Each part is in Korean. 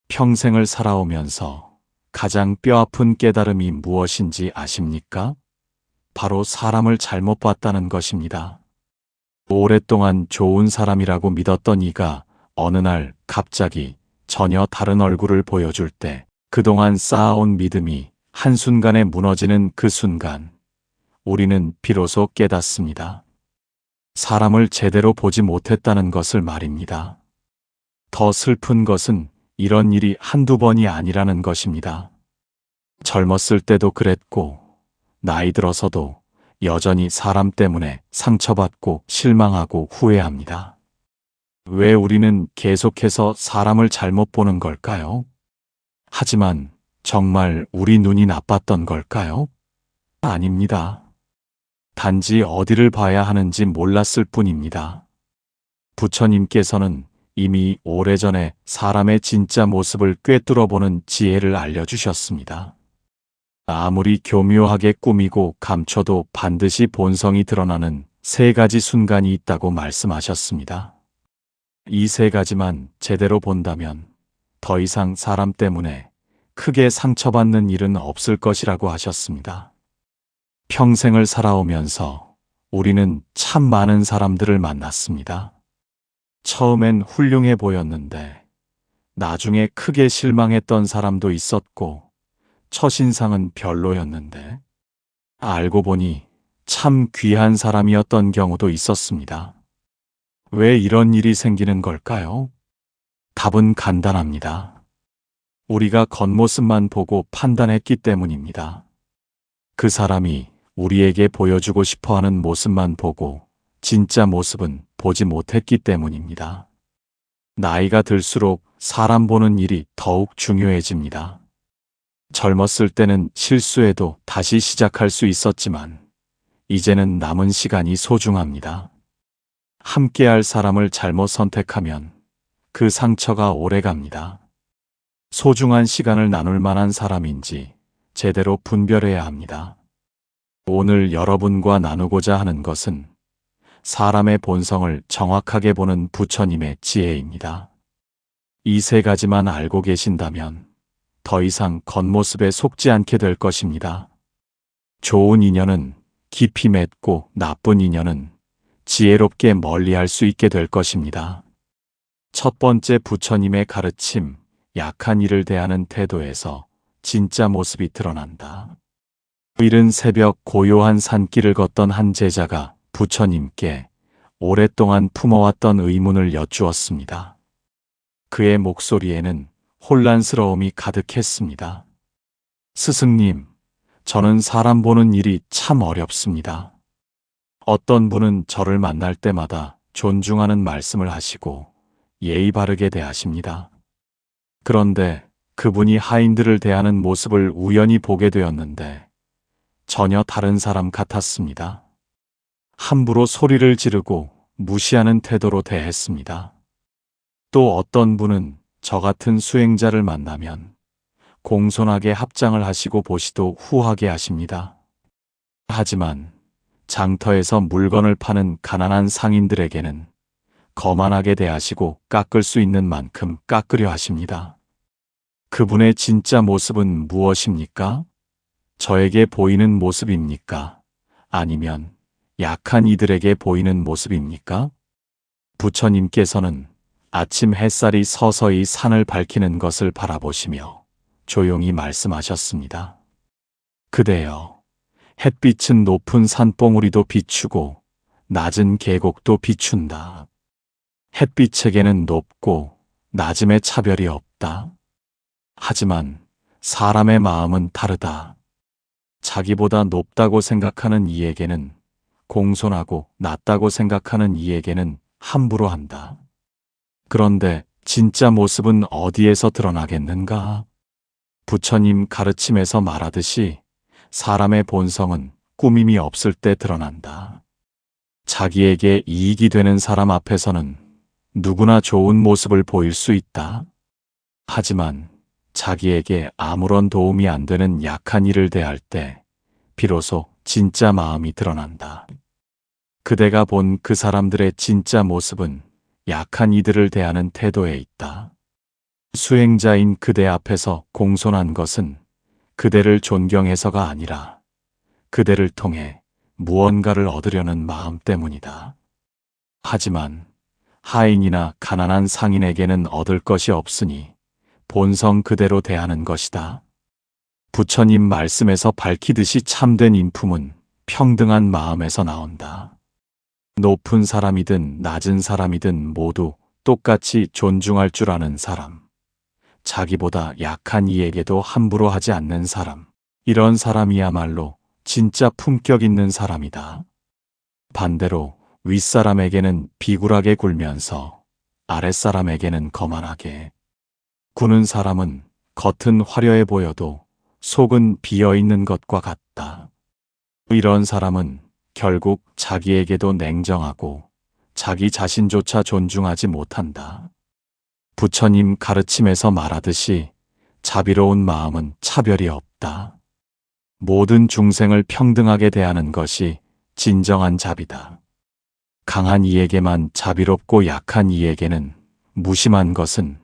평생을 살아오면서 가장 뼈아픈 깨달음이 무엇인지 아십니까? 바로 사람을 잘못 봤다는 것입니다. 오랫동안 좋은 사람이라고 믿었던 이가 어느 날 갑자기 전혀 다른 얼굴을 보여줄 때 그동안 쌓아온 믿음이 한순간에 무너지는 그 순간 우리는 비로소 깨닫습니다. 사람을 제대로 보지 못했다는 것을 말입니다. 더 슬픈 것은 이런 일이 한두 번이 아니라는 것입니다. 젊었을 때도 그랬고 나이 들어서도 여전히 사람 때문에 상처받고 실망하고 후회합니다. 왜 우리는 계속해서 사람을 잘못 보는 걸까요? 하지만 정말 우리 눈이 나빴던 걸까요? 아닙니다. 단지 어디를 봐야 하는지 몰랐을 뿐입니다. 부처님께서는 이미 오래전에 사람의 진짜 모습을 꿰뚫어보는 지혜를 알려주셨습니다. 아무리 교묘하게 꾸미고 감춰도 반드시 본성이 드러나는 세 가지 순간이 있다고 말씀하셨습니다. 이 세 가지만 제대로 본다면 더 이상 사람 때문에 크게 상처받는 일은 없을 것이라고 하셨습니다. 평생을 살아오면서 우리는 참 많은 사람들을 만났습니다. 처음엔 훌륭해 보였는데 나중에 크게 실망했던 사람도 있었고 첫인상은 별로였는데 알고 보니 참 귀한 사람이었던 경우도 있었습니다. 왜 이런 일이 생기는 걸까요? 답은 간단합니다. 우리가 겉모습만 보고 판단했기 때문입니다. 그 사람이 우리에게 보여주고 싶어하는 모습만 보고 진짜 모습은 보지 못했기 때문입니다. 나이가 들수록 사람 보는 일이 더욱 중요해집니다. 젊었을 때는 실수해도 다시 시작할 수 있었지만 이제는 남은 시간이 소중합니다. 함께할 사람을 잘못 선택하면 그 상처가 오래갑니다. 소중한 시간을 나눌 만한 사람인지 제대로 분별해야 합니다. 오늘 여러분과 나누고자 하는 것은 사람의 본성을 정확하게 보는 부처님의 지혜입니다. 이 세 가지만 알고 계신다면 더 이상 겉모습에 속지 않게 될 것입니다. 좋은 인연은 깊이 맺고 나쁜 인연은 지혜롭게 멀리할 수 있게 될 것입니다. 첫 번째 부처님의 가르침, 약한 이를 대하는 태도에서 진짜 모습이 드러난다. 이른 새벽 고요한 산길을 걷던 한 제자가 부처님께 오랫동안 품어왔던 의문을 여쭈었습니다. 그의 목소리에는 혼란스러움이 가득했습니다. 스승님, 저는 사람 보는 일이 참 어렵습니다. 어떤 분은 저를 만날 때마다 존중하는 말씀을 하시고 예의 바르게 대하십니다. 그런데 그분이 하인들을 대하는 모습을 우연히 보게 되었는데 전혀 다른 사람 같았습니다. 함부로 소리를 지르고 무시하는 태도로 대했습니다. 또 어떤 분은 저 같은 수행자를 만나면 공손하게 합장을 하시고 보시도 후하게 하십니다. 하지만 장터에서 물건을 파는 가난한 상인들에게는 거만하게 대하시고 깎을 수 있는 만큼 깎으려 하십니다. 그분의 진짜 모습은 무엇입니까? 저에게 보이는 모습입니까? 아니면 약한 이들에게 보이는 모습입니까? 부처님께서는 아침 햇살이 서서히 산을 밝히는 것을 바라보시며 조용히 말씀하셨습니다. 그대여, 햇빛은 높은 산봉우리도 비추고 낮은 계곡도 비춘다. 햇빛에게는 높고 낮음의 차별이 없다. 하지만 사람의 마음은 다르다. 자기보다 높다고 생각하는 이에게는 공손하고 낮다고 생각하는 이에게는 함부로 한다. 그런데 진짜 모습은 어디에서 드러나겠는가? 부처님 가르침에서 말하듯이 사람의 본성은 꾸밈이 없을 때 드러난다. 자기에게 이익이 되는 사람 앞에서는 누구나 좋은 모습을 보일 수 있다. 하지만 자기에게 아무런 도움이 안 되는 약한 이를 대할 때 비로소 진짜 마음이 드러난다. 그대가 본 그 사람들의 진짜 모습은 약한 이들을 대하는 태도에 있다. 수행자인 그대 앞에서 공손한 것은 그대를 존경해서가 아니라 그대를 통해 무언가를 얻으려는 마음 때문이다. 하지만 하인이나 가난한 상인에게는 얻을 것이 없으니 본성 그대로 대하는 것이다. 부처님 말씀에서 밝히듯이 참된 인품은 평등한 마음에서 나온다. 높은 사람이든 낮은 사람이든 모두 똑같이 존중할 줄 아는 사람. 자기보다 약한 이에게도 함부로 하지 않는 사람. 이런 사람이야말로 진짜 품격 있는 사람이다. 반대로 윗사람에게는 비굴하게 굴면서 아랫사람에게는 거만하게 구는 사람은 겉은 화려해 보여도 속은 비어있는 것과 같다. 이런 사람은 결국 자기에게도 냉정하고 자기 자신조차 존중하지 못한다. 부처님 가르침에서 말하듯이 자비로운 마음은 차별이 없다. 모든 중생을 평등하게 대하는 것이 진정한 자비다. 강한 이에게만 자비롭고 약한 이에게는 무심한 것은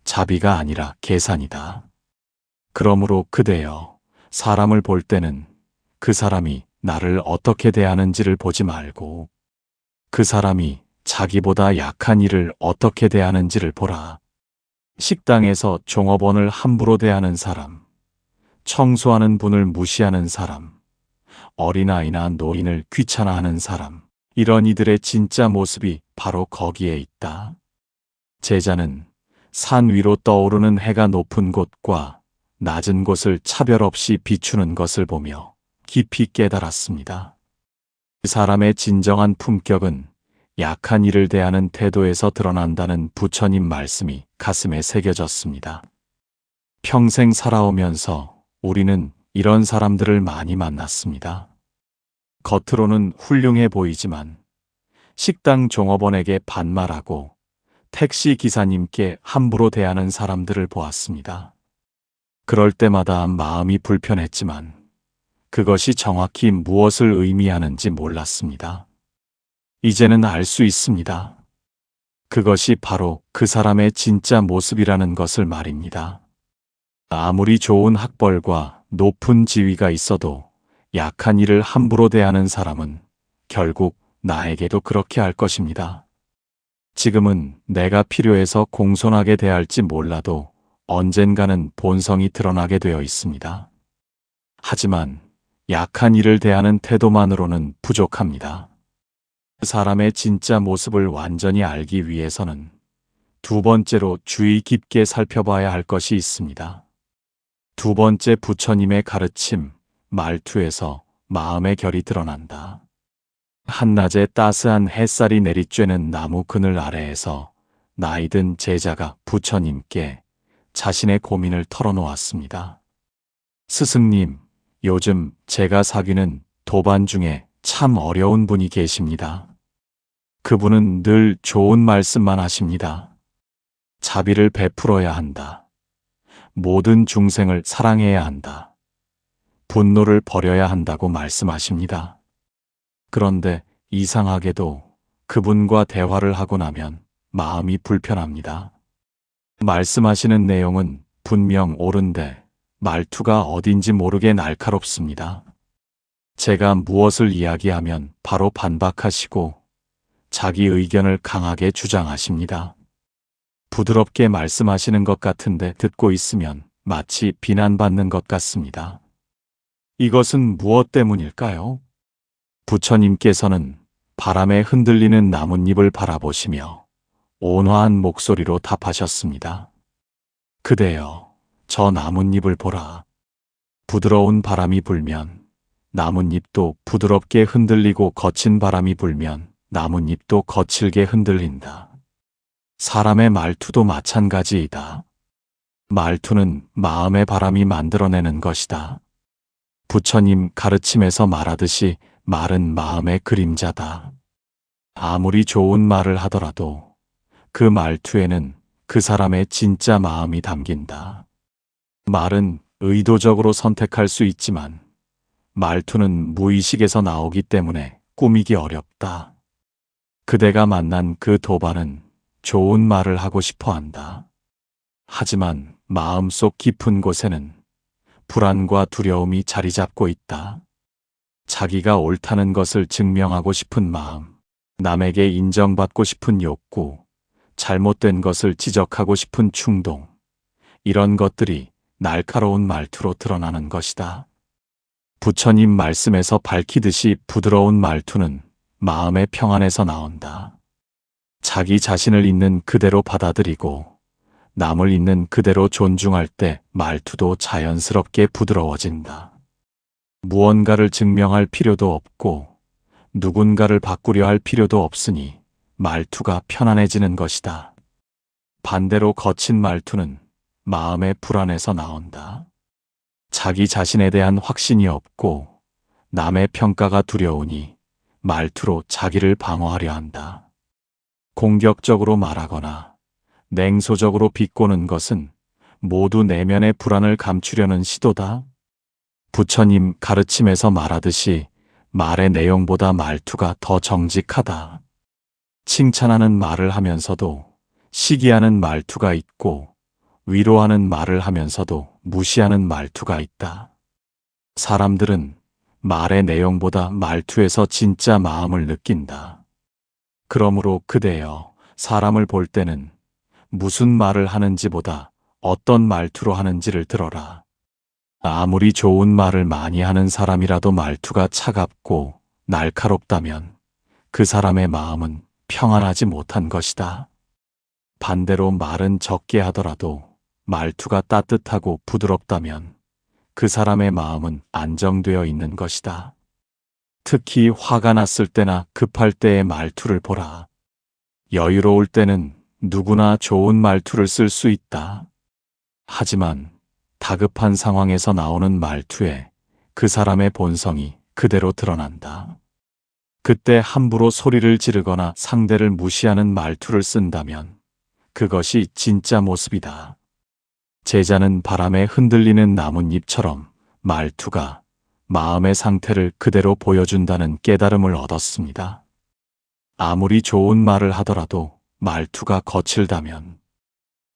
자비가 아니라 계산이다. 그러므로 그대여, 사람을 볼 때는 그 사람이 나를 어떻게 대하는지를 보지 말고 그 사람이 자기보다 약한 이를 어떻게 대하는지를 보라. 식당에서 종업원을 함부로 대하는 사람, 청소하는 분을 무시하는 사람, 어린아이나 노인을 귀찮아하는 사람, 이런 이들의 진짜 모습이 바로 거기에 있다. 제자는 산 위로 떠오르는 해가 높은 곳과 낮은 곳을 차별 없이 비추는 것을 보며 깊이 깨달았습니다. 사람의 진정한 품격은 약한 이를 대하는 태도에서 드러난다는 부처님 말씀이 가슴에 새겨졌습니다. 평생 살아오면서 우리는 이런 사람들을 많이 만났습니다. 겉으로는 훌륭해 보이지만 식당 종업원에게 반말하고 택시 기사님께 함부로 대하는 사람들을 보았습니다. 그럴 때마다 마음이 불편했지만 그것이 정확히 무엇을 의미하는지 몰랐습니다. 이제는 알 수 있습니다. 그것이 바로 그 사람의 진짜 모습이라는 것을 말입니다. 아무리 좋은 학벌과 높은 지위가 있어도 약한 이를 함부로 대하는 사람은 결국 나에게도 그렇게 할 것입니다. 지금은 내가 필요해서 공손하게 대할지 몰라도 언젠가는 본성이 드러나게 되어 있습니다. 하지만 약한 이를 대하는 태도만으로는 부족합니다. 사람의 진짜 모습을 완전히 알기 위해서는 두 번째로 주의 깊게 살펴봐야 할 것이 있습니다. 두 번째, 부처님의 가르침, 말투에서 마음의 결이 드러난다. 한낮에 따스한 햇살이 내리쬐는 나무 그늘 아래에서 나이든 제자가 부처님께 자신의 고민을 털어놓았습니다. 스승님, 요즘 제가 사귀는 도반 중에 참 어려운 분이 계십니다. 그분은 늘 좋은 말씀만 하십니다. 자비를 베풀어야 한다. 모든 중생을 사랑해야 한다. 분노를 버려야 한다고 말씀하십니다. 그런데 이상하게도 그분과 대화를 하고 나면 마음이 불편합니다. 말씀하시는 내용은 분명 옳은데 말투가 어딘지 모르게 날카롭습니다. 제가 무엇을 이야기하면 바로 반박하시고 자기 의견을 강하게 주장하십니다. 부드럽게 말씀하시는 것 같은데 듣고 있으면 마치 비난받는 것 같습니다. 이것은 무엇 때문일까요? 부처님께서는 바람에 흔들리는 나뭇잎을 바라보시며 온화한 목소리로 답하셨습니다. 그대여, 저 나뭇잎을 보라. 부드러운 바람이 불면 나뭇잎도 부드럽게 흔들리고 거친 바람이 불면 나뭇잎도 거칠게 흔들린다. 사람의 말투도 마찬가지이다. 말투는 마음의 바람이 만들어내는 것이다. 부처님 가르침에서 말하듯이 말은 마음의 그림자다. 아무리 좋은 말을 하더라도 그 말투에는 그 사람의 진짜 마음이 담긴다. 말은 의도적으로 선택할 수 있지만 말투는 무의식에서 나오기 때문에 꾸미기 어렵다. 그대가 만난 그 도반은 좋은 말을 하고 싶어 한다. 하지만 마음속 깊은 곳에는 불안과 두려움이 자리 잡고 있다. 자기가 옳다는 것을 증명하고 싶은 마음, 남에게 인정받고 싶은 욕구, 잘못된 것을 지적하고 싶은 충동, 이런 것들이 날카로운 말투로 드러나는 것이다. 부처님 말씀에서 밝히듯이 부드러운 말투는 마음의 평안에서 나온다. 자기 자신을 있는 그대로 받아들이고 남을 있는 그대로 존중할 때 말투도 자연스럽게 부드러워진다. 무언가를 증명할 필요도 없고 누군가를 바꾸려 할 필요도 없으니 말투가 편안해지는 것이다. 반대로 거친 말투는 마음의 불안에서 나온다. 자기 자신에 대한 확신이 없고 남의 평가가 두려우니 말투로 자기를 방어하려 한다. 공격적으로 말하거나 냉소적으로 비꼬는 것은 모두 내면의 불안을 감추려는 시도다. 부처님 가르침에서 말하듯이 말의 내용보다 말투가 더 정직하다. 칭찬하는 말을 하면서도 시기하는 말투가 있고 위로하는 말을 하면서도 무시하는 말투가 있다. 사람들은 말의 내용보다 말투에서 진짜 마음을 느낀다. 그러므로 그대여, 사람을 볼 때는 무슨 말을 하는지보다 어떤 말투로 하는지를 들어라. 아무리 좋은 말을 많이 하는 사람이라도 말투가 차갑고 날카롭다면 그 사람의 마음은 평안하지 못한 것이다. 반대로 말은 적게 하더라도 말투가 따뜻하고 부드럽다면 그 사람의 마음은 안정되어 있는 것이다. 특히 화가 났을 때나 급할 때의 말투를 보라. 여유로울 때는 누구나 좋은 말투를 쓸 수 있다. 하지만 다급한 상황에서 나오는 말투에 그 사람의 본성이 그대로 드러난다. 그때 함부로 소리를 지르거나 상대를 무시하는 말투를 쓴다면 그것이 진짜 모습이다. 제자는 바람에 흔들리는 나뭇잎처럼 말투가 마음의 상태를 그대로 보여준다는 깨달음을 얻었습니다. 아무리 좋은 말을 하더라도 말투가 거칠다면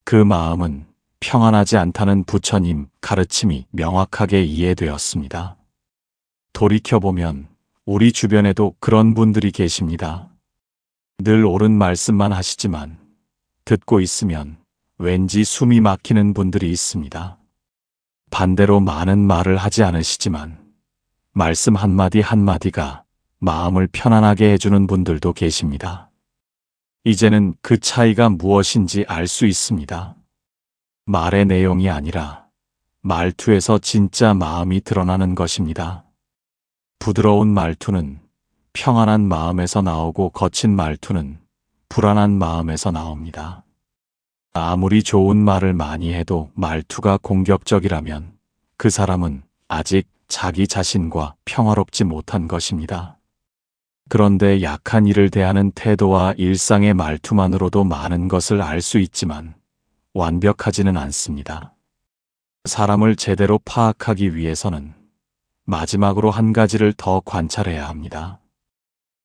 그 마음은 평안하지 않다는 부처님 가르침이 명확하게 이해되었습니다. 돌이켜보면 우리 주변에도 그런 분들이 계십니다. 늘 옳은 말씀만 하시지만 듣고 있으면 왠지 숨이 막히는 분들이 있습니다. 반대로 많은 말을 하지 않으시지만 말씀 한마디 한마디가 마음을 편안하게 해주는 분들도 계십니다. 이제는 그 차이가 무엇인지 알 수 있습니다. 말의 내용이 아니라 말투에서 진짜 마음이 드러나는 것입니다. 부드러운 말투는 평안한 마음에서 나오고 거친 말투는 불안한 마음에서 나옵니다. 아무리 좋은 말을 많이 해도 말투가 공격적이라면 그 사람은 아직 자기 자신과 평화롭지 못한 것입니다. 그런데 약한 이를 대하는 태도와 일상의 말투만으로도 많은 것을 알 수 있지만 완벽하지는 않습니다. 사람을 제대로 파악하기 위해서는 마지막으로 한 가지를 더 관찰해야 합니다.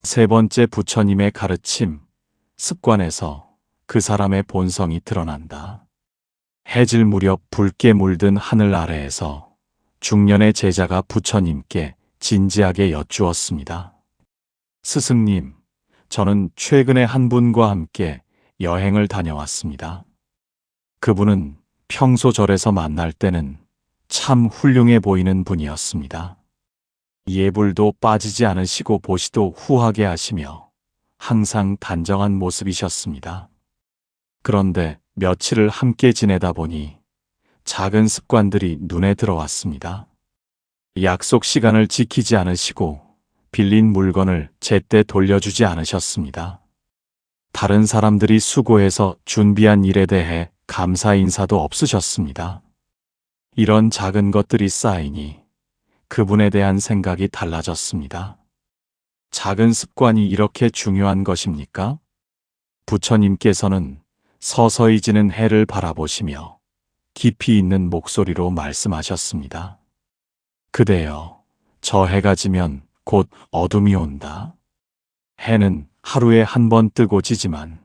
세 번째 부처님의 가르침, 습관에서 그 사람의 본성이 드러난다. 해질 무렵 붉게 물든 하늘 아래에서 중년의 제자가 부처님께 진지하게 여쭈었습니다. 스승님, 저는 최근에 한 분과 함께 여행을 다녀왔습니다. 그분은 평소 절에서 만날 때는 참 훌륭해 보이는 분이었습니다. 예불도 빠지지 않으시고 보시도 후하게 하시며 항상 단정한 모습이셨습니다. 그런데 며칠을 함께 지내다 보니 작은 습관들이 눈에 들어왔습니다. 약속 시간을 지키지 않으시고 빌린 물건을 제때 돌려주지 않으셨습니다. 다른 사람들이 수고해서 준비한 일에 대해 감사 인사도 없으셨습니다. 이런 작은 것들이 쌓이니 그분에 대한 생각이 달라졌습니다. 작은 습관이 이렇게 중요한 것입니까? 부처님께서는 서서히 지는 해를 바라보시며 깊이 있는 목소리로 말씀하셨습니다. 그대여, 저 해가 지면 곧 어둠이 온다. 해는 하루에 한 번 뜨고 지지만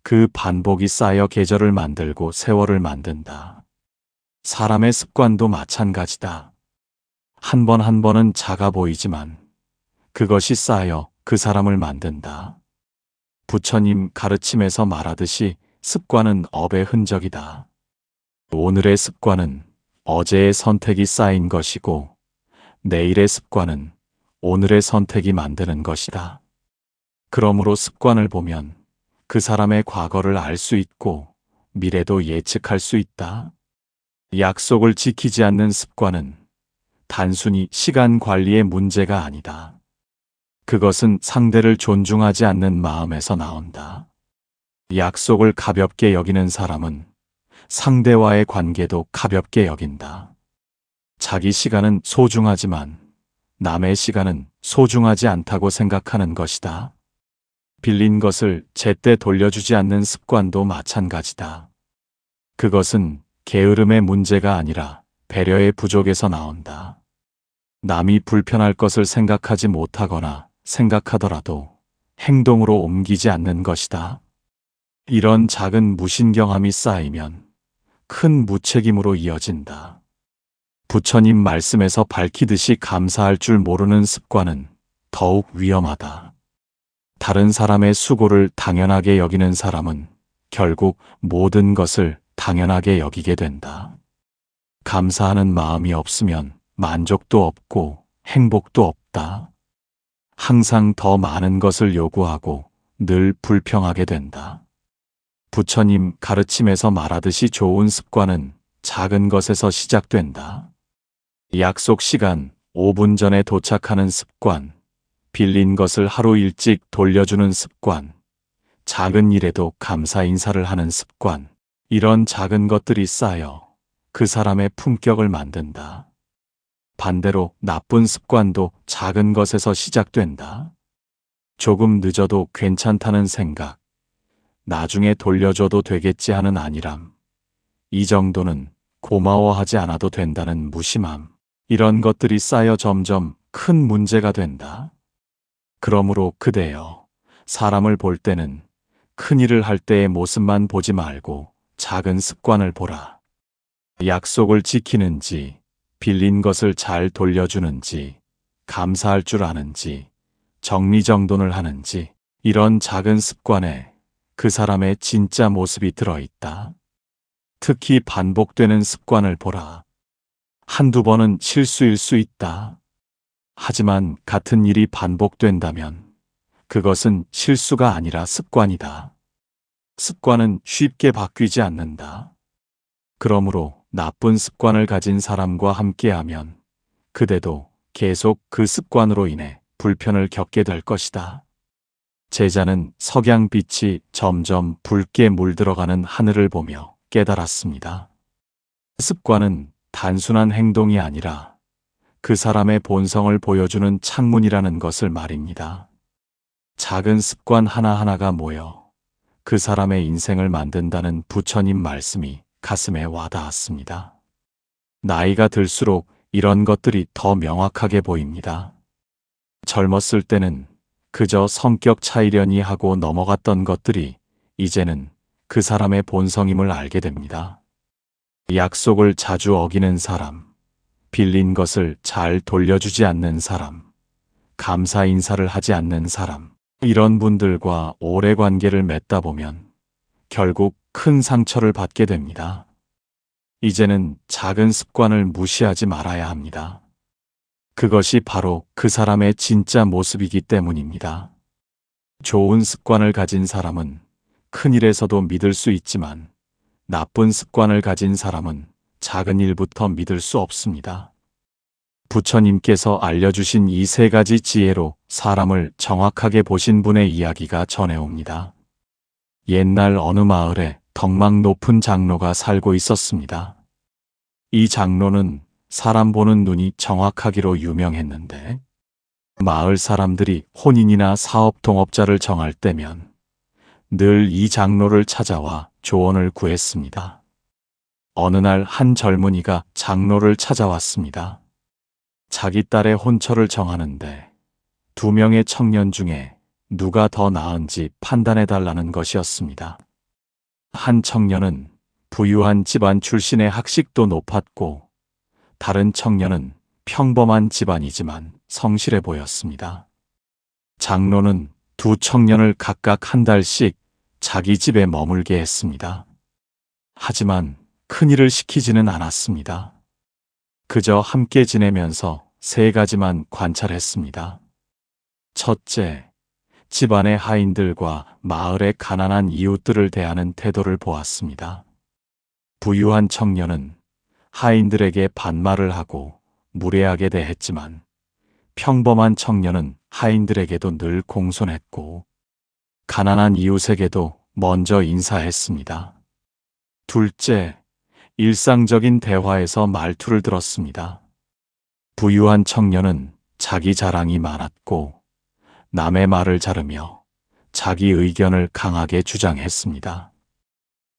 그 반복이 쌓여 계절을 만들고 세월을 만든다. 사람의 습관도 마찬가지다. 한 번 한 번은 작아 보이지만 그것이 쌓여 그 사람을 만든다. 부처님 가르침에서 말하듯이 습관은 업의 흔적이다. 오늘의 습관은 어제의 선택이 쌓인 것이고 내일의 습관은 오늘의 선택이 만드는 것이다. 그러므로 습관을 보면 그 사람의 과거를 알 수 있고 미래도 예측할 수 있다. 약속을 지키지 않는 습관은 단순히 시간 관리의 문제가 아니다. 그것은 상대를 존중하지 않는 마음에서 나온다. 약속을 가볍게 여기는 사람은 상대와의 관계도 가볍게 여긴다. 자기 시간은 소중하지만 남의 시간은 소중하지 않다고 생각하는 것이다. 빌린 것을 제때 돌려주지 않는 습관도 마찬가지다. 그것은 게으름의 문제가 아니라 배려의 부족에서 나온다. 남이 불편할 것을 생각하지 못하거나 생각하더라도 행동으로 옮기지 않는 것이다. 이런 작은 무신경함이 쌓이면 큰 무책임으로 이어진다. 부처님 말씀에서 밝히듯이 감사할 줄 모르는 습관은 더욱 위험하다. 다른 사람의 수고를 당연하게 여기는 사람은 결국 모든 것을 당연하게 여기게 된다. 감사하는 마음이 없으면 만족도 없고 행복도 없다. 항상 더 많은 것을 요구하고 늘 불평하게 된다. 부처님 가르침에서 말하듯이 좋은 습관은 작은 것에서 시작된다. 약속 시간 5분 전에 도착하는 습관, 빌린 것을 하루 일찍 돌려주는 습관, 작은 일에도 감사 인사를 하는 습관, 이런 작은 것들이 쌓여 그 사람의 품격을 만든다. 반대로 나쁜 습관도 작은 것에서 시작된다. 조금 늦어도 괜찮다는 생각, 나중에 돌려줘도 되겠지 하는 안일함, 이 정도는 고마워하지 않아도 된다는 무심함, 이런 것들이 쌓여 점점 큰 문제가 된다. 그러므로 그대여, 사람을 볼 때는 큰일을 할 때의 모습만 보지 말고 작은 습관을 보라. 약속을 지키는지, 빌린 것을 잘 돌려주는지, 감사할 줄 아는지, 정리정돈을 하는지, 이런 작은 습관에 그 사람의 진짜 모습이 들어있다. 특히 반복되는 습관을 보라. 한두 번은 실수일 수 있다. 하지만 같은 일이 반복된다면 그것은 실수가 아니라 습관이다. 습관은 쉽게 바뀌지 않는다. 그러므로 나쁜 습관을 가진 사람과 함께하면 그대도 계속 그 습관으로 인해 불편을 겪게 될 것이다. 제자는 석양빛이 점점 붉게 물들어가는 하늘을 보며 깨달았습니다. 습관은 단순한 행동이 아니라 그 사람의 본성을 보여주는 창문이라는 것을 말입니다. 작은 습관 하나하나가 모여 그 사람의 인생을 만든다는 부처님 말씀이 가슴에 와닿았습니다. 나이가 들수록 이런 것들이 더 명확하게 보입니다. 젊었을 때는 그저 성격 차이려니 하고 넘어갔던 것들이 이제는 그 사람의 본성임을 알게 됩니다. 약속을 자주 어기는 사람, 빌린 것을 잘 돌려주지 않는 사람, 감사 인사를 하지 않는 사람, 이런 분들과 오래 관계를 맺다 보면 결국 큰 상처를 받게 됩니다. 이제는 작은 습관을 무시하지 말아야 합니다. 그것이 바로 그 사람의 진짜 모습이기 때문입니다. 좋은 습관을 가진 사람은 큰 일에서도 믿을 수 있지만 나쁜 습관을 가진 사람은 작은 일부터 믿을 수 없습니다. 부처님께서 알려주신 이 세 가지 지혜로 사람을 정확하게 보신 분의 이야기가 전해옵니다. 옛날 어느 마을에 덕망 높은 장로가 살고 있었습니다. 이 장로는 사람 보는 눈이 정확하기로 유명했는데 마을 사람들이 혼인이나 사업 동업자를 정할 때면 늘 이 장로를 찾아와 조언을 구했습니다. 어느 날 한 젊은이가 장로를 찾아왔습니다. 자기 딸의 혼처를 정하는데 2명의 청년 중에 누가 더 나은지 판단해달라는 것이었습니다. 한 청년은 부유한 집안 출신의 학식도 높았고, 다른 청년은 평범한 집안이지만 성실해 보였습니다. 장로는 두 청년을 각각 한 달씩 자기 집에 머물게 했습니다. 하지만 큰일을 시키지는 않았습니다. 그저 함께 지내면서 세 가지만 관찰했습니다. 첫째, 집안의 하인들과 마을의 가난한 이웃들을 대하는 태도를 보았습니다. 부유한 청년은 하인들에게 반말을 하고 무례하게 대했지만, 평범한 청년은 하인들에게도 늘 공손했고, 가난한 이웃에게도 먼저 인사했습니다. 둘째, 일상적인 대화에서 말투를 들었습니다. 부유한 청년은 자기 자랑이 많았고, 남의 말을 자르며 자기 의견을 강하게 주장했습니다.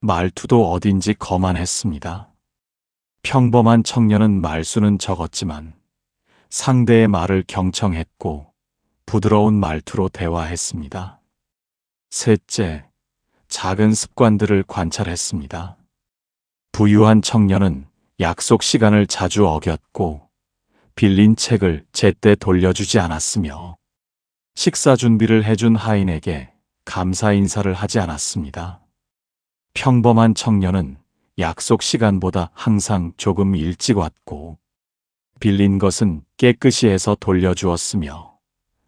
말투도 어딘지 거만했습니다. 평범한 청년은 말수는 적었지만 상대의 말을 경청했고 부드러운 말투로 대화했습니다. 셋째, 작은 습관들을 관찰했습니다. 부유한 청년은 약속 시간을 자주 어겼고, 빌린 책을 제때 돌려주지 않았으며, 식사 준비를 해준 하인에게 감사 인사를 하지 않았습니다. 평범한 청년은 약속 시간보다 항상 조금 일찍 왔고, 빌린 것은 깨끗이 해서 돌려주었으며,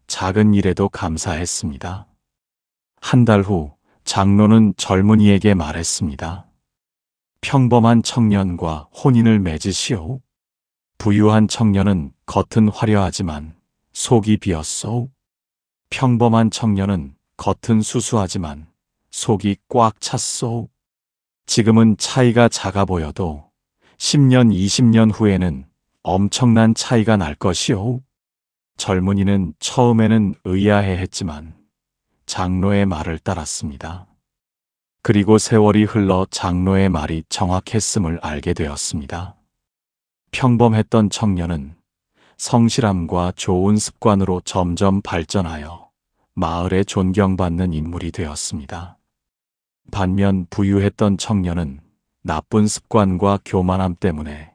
작은 일에도 감사했습니다. 한 달 후 장로는 젊은이에게 말했습니다. 평범한 청년과 혼인을 맺으시오. 부유한 청년은 겉은 화려하지만 속이 비었소. 평범한 청년은 겉은 수수하지만 속이 꽉 찼소. 지금은 차이가 작아 보여도 10년, 20년 후에는 엄청난 차이가 날 것이오. 젊은이는 처음에는 의아해했지만 장로의 말을 따랐습니다. 그리고 세월이 흘러 장로의 말이 정확했음을 알게 되었습니다. 평범했던 청년은 성실함과 좋은 습관으로 점점 발전하여 마을에 존경받는 인물이 되었습니다. 반면 부유했던 청년은 나쁜 습관과 교만함 때문에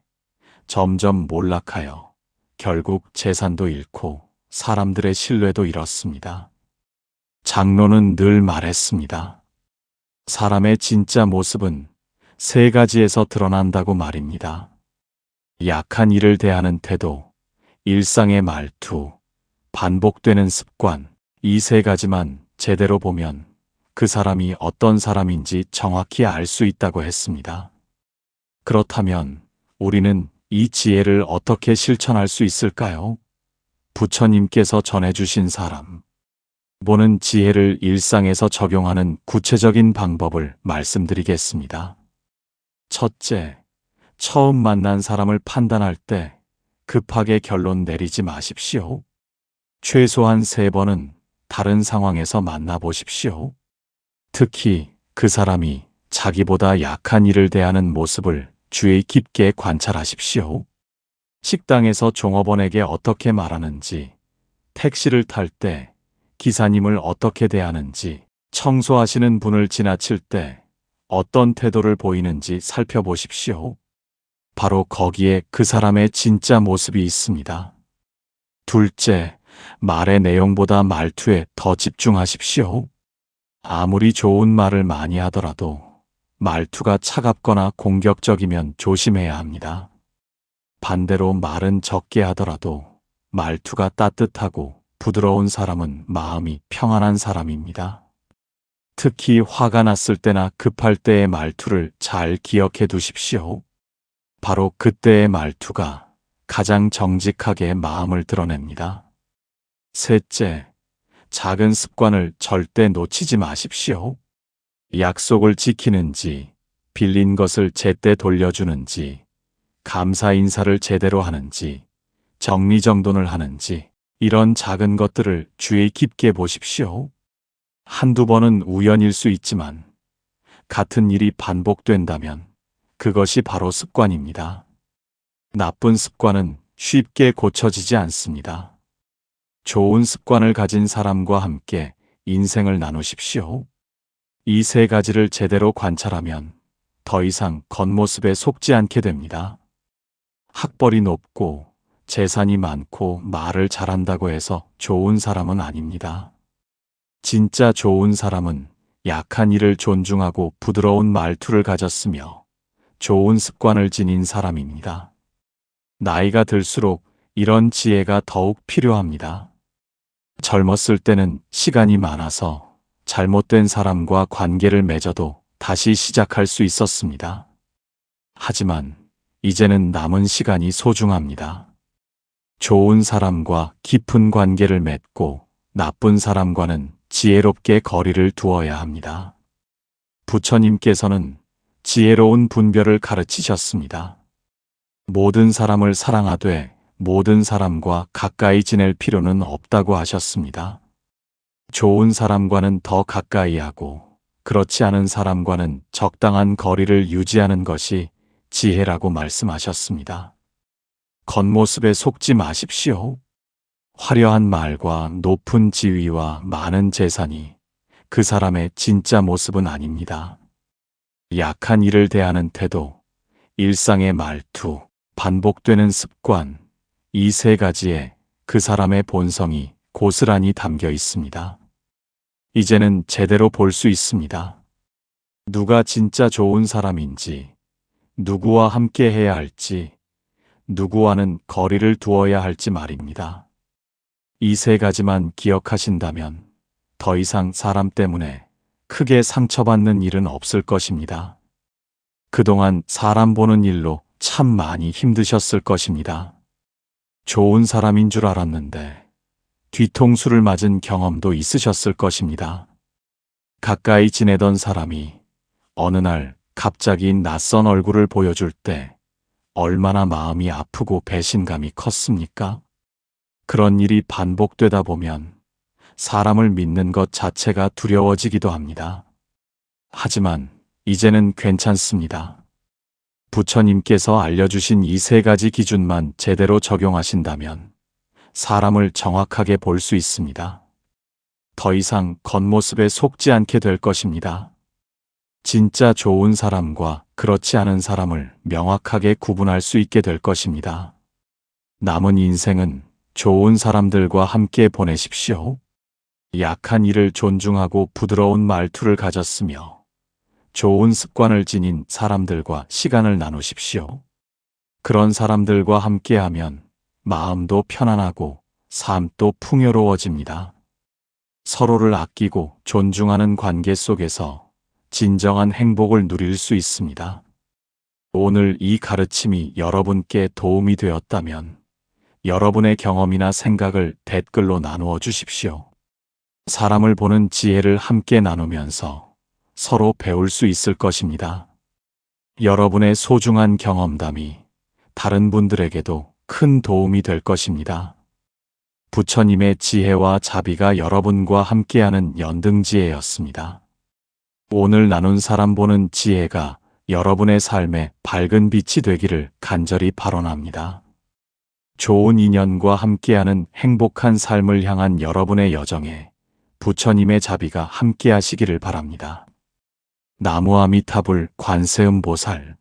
점점 몰락하여 결국 재산도 잃고 사람들의 신뢰도 잃었습니다. 장로는 늘 말했습니다. 사람의 진짜 모습은 세 가지에서 드러난다고 말입니다. 약한 이를 대하는 태도, 일상의 말투, 반복되는 습관, 이 세 가지만 제대로 보면 그 사람이 어떤 사람인지 정확히 알 수 있다고 했습니다. 그렇다면 우리는 이 지혜를 어떻게 실천할 수 있을까요? 부처님께서 전해주신 사람, 보는 지혜를 일상에서 적용하는 구체적인 방법을 말씀드리겠습니다. 첫째, 처음 만난 사람을 판단할 때 급하게 결론 내리지 마십시오. 최소한 3번은 다른 상황에서 만나보십시오. 특히 그 사람이 자기보다 약한 이를 대하는 모습을 주의 깊게 관찰하십시오. 식당에서 종업원에게 어떻게 말하는지, 택시를 탈 때 기사님을 어떻게 대하는지, 청소하시는 분을 지나칠 때 어떤 태도를 보이는지 살펴보십시오. 바로 거기에 그 사람의 진짜 모습이 있습니다. 둘째, 말의 내용보다 말투에 더 집중하십시오. 아무리 좋은 말을 많이 하더라도 말투가 차갑거나 공격적이면 조심해야 합니다. 반대로 말은 적게 하더라도 말투가 따뜻하고 부드러운 사람은 마음이 평안한 사람입니다. 특히 화가 났을 때나 급할 때의 말투를 잘 기억해 두십시오. 바로 그때의 말투가 가장 정직하게 마음을 드러냅니다. 셋째, 작은 습관을 절대 놓치지 마십시오. 약속을 지키는지, 빌린 것을 제때 돌려주는지, 감사 인사를 제대로 하는지, 정리정돈을 하는지, 이런 작은 것들을 주의 깊게 보십시오. 한두 번은 우연일 수 있지만 같은 일이 반복된다면 그것이 바로 습관입니다. 나쁜 습관은 쉽게 고쳐지지 않습니다. 좋은 습관을 가진 사람과 함께 인생을 나누십시오. 이 세 가지를 제대로 관찰하면 더 이상 겉모습에 속지 않게 됩니다. 학벌이 높고 재산이 많고 말을 잘한다고 해서 좋은 사람은 아닙니다. 진짜 좋은 사람은 약한 이를 존중하고 부드러운 말투를 가졌으며 좋은 습관을 지닌 사람입니다. 나이가 들수록 이런 지혜가 더욱 필요합니다. 젊었을 때는 시간이 많아서 잘못된 사람과 관계를 맺어도 다시 시작할 수 있었습니다. 하지만 이제는 남은 시간이 소중합니다. 좋은 사람과 깊은 관계를 맺고 나쁜 사람과는 지혜롭게 거리를 두어야 합니다. 부처님께서는 지혜로운 분별을 가르치셨습니다. 모든 사람을 사랑하되 모든 사람과 가까이 지낼 필요는 없다고 하셨습니다. 좋은 사람과는 더 가까이 하고 그렇지 않은 사람과는 적당한 거리를 유지하는 것이 지혜라고 말씀하셨습니다. 겉모습에 속지 마십시오. 화려한 말과 높은 지위와 많은 재산이 그 사람의 진짜 모습은 아닙니다. 약한 이를 대하는 태도, 일상의 말투, 반복되는 습관, 이 세 가지에 그 사람의 본성이 고스란히 담겨 있습니다. 이제는 제대로 볼 수 있습니다. 누가 진짜 좋은 사람인지, 누구와 함께 해야 할지, 누구와는 거리를 두어야 할지 말입니다. 이 세 가지만 기억하신다면 더 이상 사람 때문에 크게 상처받는 일은 없을 것입니다. 그동안 사람 보는 일로 참 많이 힘드셨을 것입니다. 좋은 사람인 줄 알았는데 뒤통수를 맞은 경험도 있으셨을 것입니다. 가까이 지내던 사람이 어느 날 갑자기 낯선 얼굴을 보여줄 때 얼마나 마음이 아프고 배신감이 컸습니까? 그런 일이 반복되다 보면 사람을 믿는 것 자체가 두려워지기도 합니다. 하지만 이제는 괜찮습니다. 부처님께서 알려주신 이 세 가지 기준만 제대로 적용하신다면 사람을 정확하게 볼 수 있습니다. 더 이상 겉모습에 속지 않게 될 것입니다. 진짜 좋은 사람과 그렇지 않은 사람을 명확하게 구분할 수 있게 될 것입니다. 남은 인생은 좋은 사람들과 함께 보내십시오. 약한 이를 존중하고 부드러운 말투를 가졌으며 좋은 습관을 지닌 사람들과 시간을 나누십시오. 그런 사람들과 함께하면 마음도 편안하고 삶도 풍요로워집니다. 서로를 아끼고 존중하는 관계 속에서 진정한 행복을 누릴 수 있습니다. 오늘 이 가르침이 여러분께 도움이 되었다면 여러분의 경험이나 생각을 댓글로 나누어 주십시오. 사람을 보는 지혜를 함께 나누면서 서로 배울 수 있을 것입니다. 여러분의 소중한 경험담이 다른 분들에게도 큰 도움이 될 것입니다. 부처님의 지혜와 자비가 여러분과 함께하는 연등지혜였습니다. 오늘 나눈 사람 보는 지혜가 여러분의 삶에 밝은 빛이 되기를 간절히 발언합니다. 좋은 인연과 함께하는 행복한 삶을 향한 여러분의 여정에 부처님의 자비가 함께하시기를 바랍니다. 나무아미타불 관세음보살